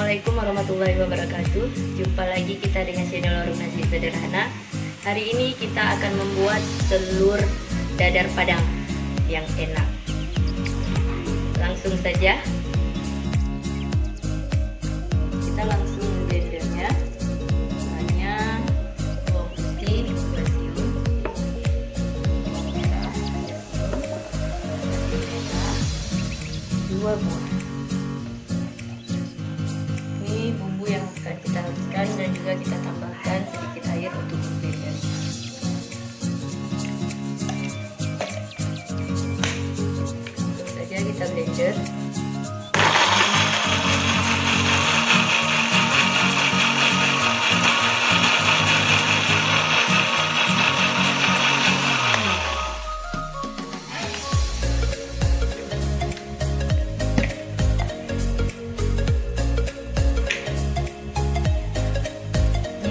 Assalamualaikum warahmatullahi wabarakatuh. Jumpa lagi kita dengan channel Warung Nasi Sederhana. Hari ini kita akan membuat telur dadar padang yang enak. Langsung saja kita langsung blendernya. Hanya bawang putih 2 siung, bawang merah 2 buah. Bumbu yang akan kita haluskan dan juga kita tambahkan sedikit air untuk blender. Langsung saja kita blender.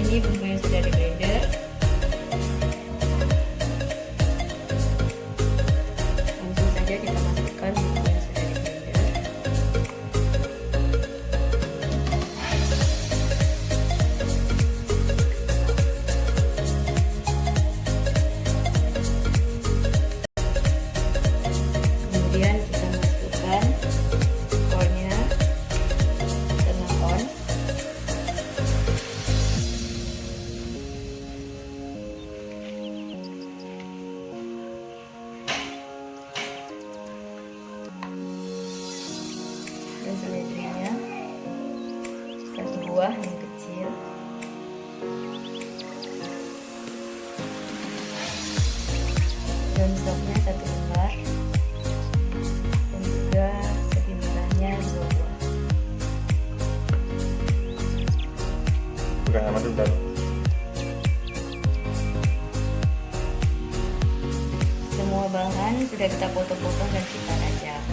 Ini bumbu yang sudah di blender. Langsung saja kita masukkan bumbu yang sudah di blender. Kemudian kita masukkan kornya setengah on. Dan seledrinya 1 buah yang kecil, daun sopnya 1 lembar, dan juga cabai merahnya 2 buah. Bukan sama dulu. Semua bahan sudah kita potong-potong dan kita rajang.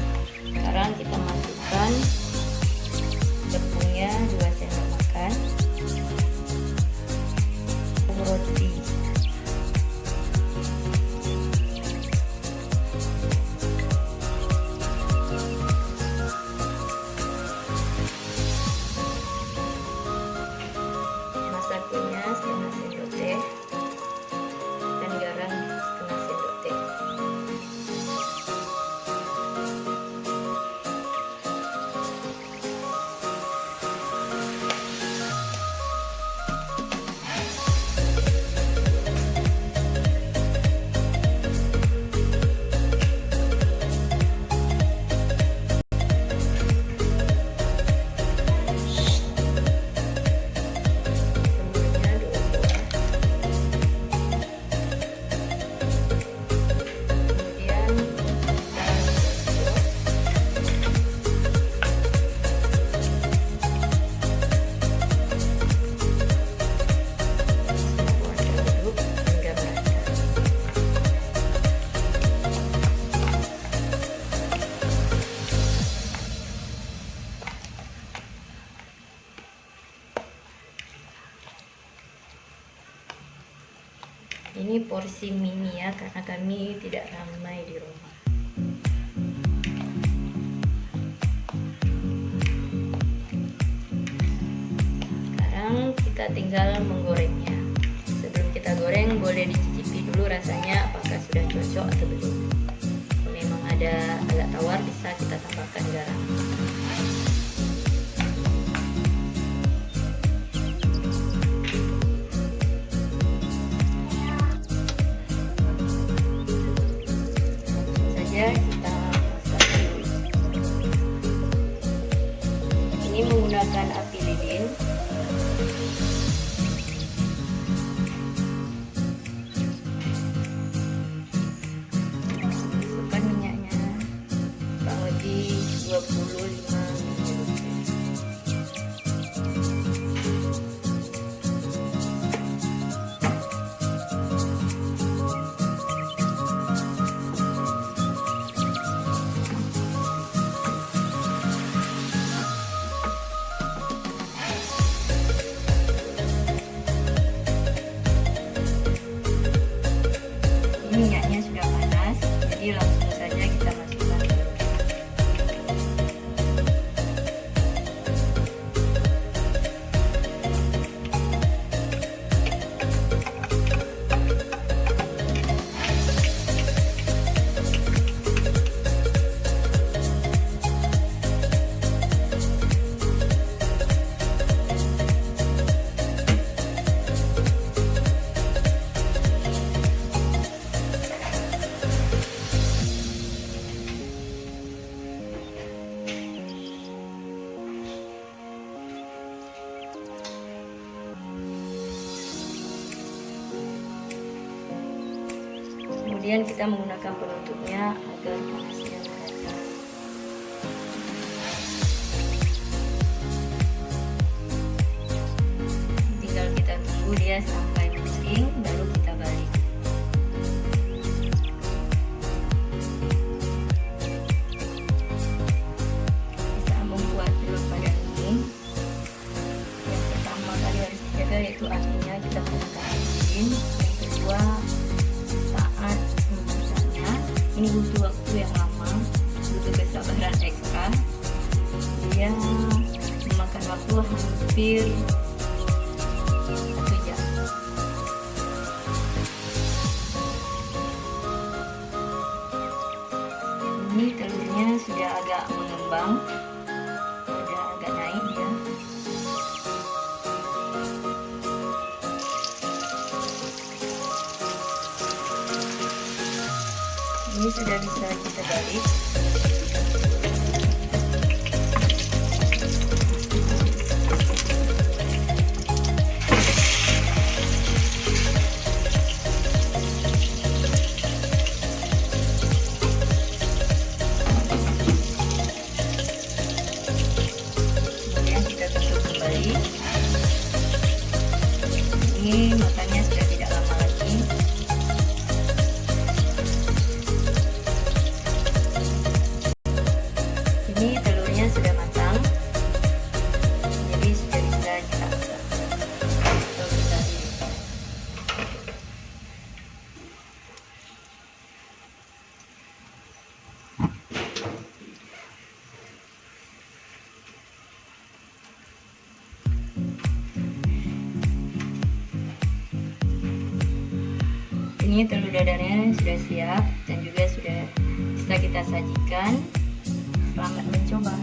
Sekarang kita masukkan tepungnya 2 sendok makan, tepung roti, masaknya setengah sendok teh, dan garam setengah sendok teh. Ini porsi mini ya, karena kami tidak ramai di rumah. Sekarang kita tinggal menggorengnya. Sebelum kita goreng, boleh dicicipi dulu rasanya apakah sudah cocok atau belum. Kalau memang ada agak tawar, bisa kita tambahkan garam. Kita masak dulu. Ini menggunakan api lilin. Masukkan minyaknya kurang lebih 25 ml. Kemudian kita menggunakan penutupnya agar panasnya merata. Tinggal kita tunggu dia sampai mendidih, baru kita balik. Saat membuat telur padang ini, yang pertama kali harus dijaga yaitu apinya kita menggunakan asin. Yang kedua, saat memasaknya ini butuh waktu yang lama, butuh kesabaran ekstra. Dia memakan waktu hampir 1 jam. Ini telurnya sudah agak mengembang, sudah agak naik dia. Ini sudah bisa kita balik. Kemudian kita tutup kembali. Ini matangnya sudah tidak lama lagi. Ini telurnya sudah matang, jadi sudah bisa kita masak. Ini telur dadarnya sudah siap dan juga sudah bisa kita sajikan. Selamat mencoba.